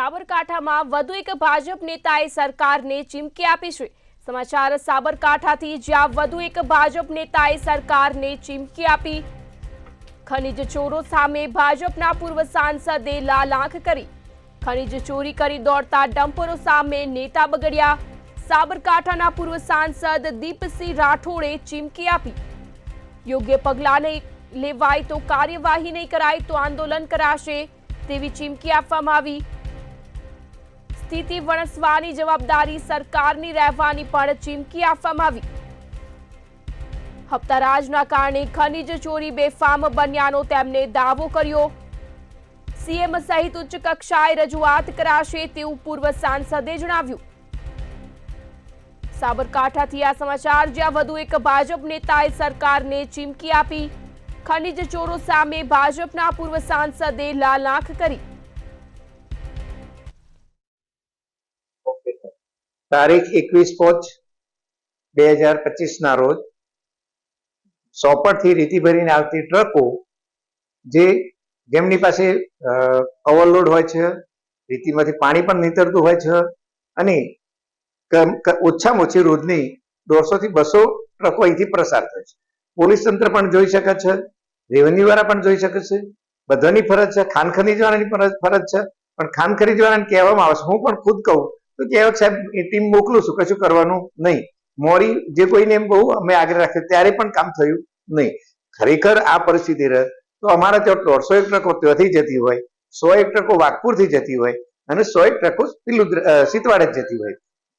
સાબરકાંઠામાં વધુ એક ભાજપ નેતાએ સરકારને ચીમકી આપી છે। સમાચાર સાબરકાંઠાથી, જ્યાં વધુ એક ભાજપ નેતાએ સરકારને ચીમકી આપી। ખનીજ ચોરો સામે ભાજપના પૂર્વ સાંસદે લાલાંખ કરી। ખનીજ ચોરી કરી દોડતા ડમ્પરો સામે નેતા બગડ્યા। સાબરકાંઠાના પૂર્વ સાંસદ દીપસિંહ રાઠોડે ચીમકી આપી। યોગ્ય પગલાં નહીં લેવાય તો કાર્યવાહી નહીં કરાય તો આંદોલન કરાશે તેવી ચીમકી આપવામાં આવી। સ્થિતિ વણસવાની જવાબદારી સરકારની રહેવાની પણ ચીમકી આપવામાં આવી। હપ્તારાજના કારણે ખનીજ ચોરી બેફામ બન્યાનો તેમણે દાવો કર્યો। સીએમ સહિત ઉચ્ચ કક્ષાએ રજૂઆત કરાશે તેવું પૂર્વ સાંસદે જણાવ્યું। સાબરકાંઠાથી આ સમાચાર, જ્યાં વધુ એક ભાજપ નેતાએ સરકારને ચીમકી આપી। ખનીજ ચોરો સામે ભાજપના પૂર્વ સાંસદે લાલાંખ કરી। તારીખ 21/5/2025 ના રોજ સોપડથી રેતી ભરીને આવતી ટ્રકો જેમની પાસે ઓવરલોડ હોય છે, રેતીમાંથી પાણી પણ નીતરતું હોય છે અને ઓછામાં ઓછી રોજની 150 થી 200 ટ્રકો અહીંથી પ્રસાર થાય છે। પોલીસ તંત્ર પણ જોઈ શકે છે, રેવન્યુ વાળા પણ જોઈ શકે છે, બધાની ફરજ છે, ખાણ ખનીજવાળાની ફરજ છે, પણ ખાણ ખનીજવાળાને કહેવામાં આવે છે, હું પણ ખુદ કહું તો કે સાહેબ એ ટીમ મોકલું છું, કશું કરવાનું નહીં। મોડી જે કોઈને એમ બહુ અમે આગળ રાખ્યો ત્યારે પણ કામ થયું નહીં। ખરેખર આ પરિસ્થિતિ રહે તો અમારા ત્યાં 150 ટ્રકો ત્યાંથી જતી હોય, 100 ટ્રકો વાઘપુરથી જતી હોય અને 100 ટ્રકો સીતવાડે જતી હોય,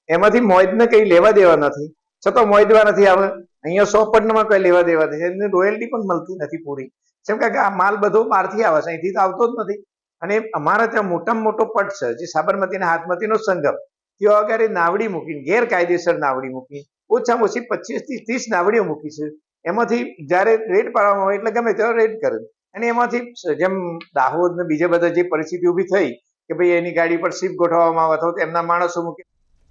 એમાંથી મોજને કઈ લેવા દેવા નથી, છતાં મોજવા નથી આવે। અહીંયા સોપડમાં કઈ લેવા દેવા નથી, એમને રોયલ્ટી પણ મળતી નથી પૂરી, કેમ કે આ માલ બધો બહારથી આવે છે, અહીંથી તો આવતો જ નથી। અને અમારા ત્યાં મોટામાં મોટો પટ છે જે સાબરમતીના હાથમતીનો સંગમ, ત્યાં આગળ નાવડી મૂકીને ગેરકાયદેસર નાવડી મૂકી, ઓછામાં ઓછી 25 થી 30 નાવડીઓ મૂકી છે। એમાંથી જયારે રેડ પાડવામાં આવે એટલે ગમે ત્યારે રેડ કરે, અને એમાંથી જેમ દાહોદ ને બીજા બધા જે પરિસ્થિતિ ઉભી થઈ કે ભાઈ એની ગાડી પર શિપ ગોઠવવામાં આવે અથવા એમના માણસો મૂકી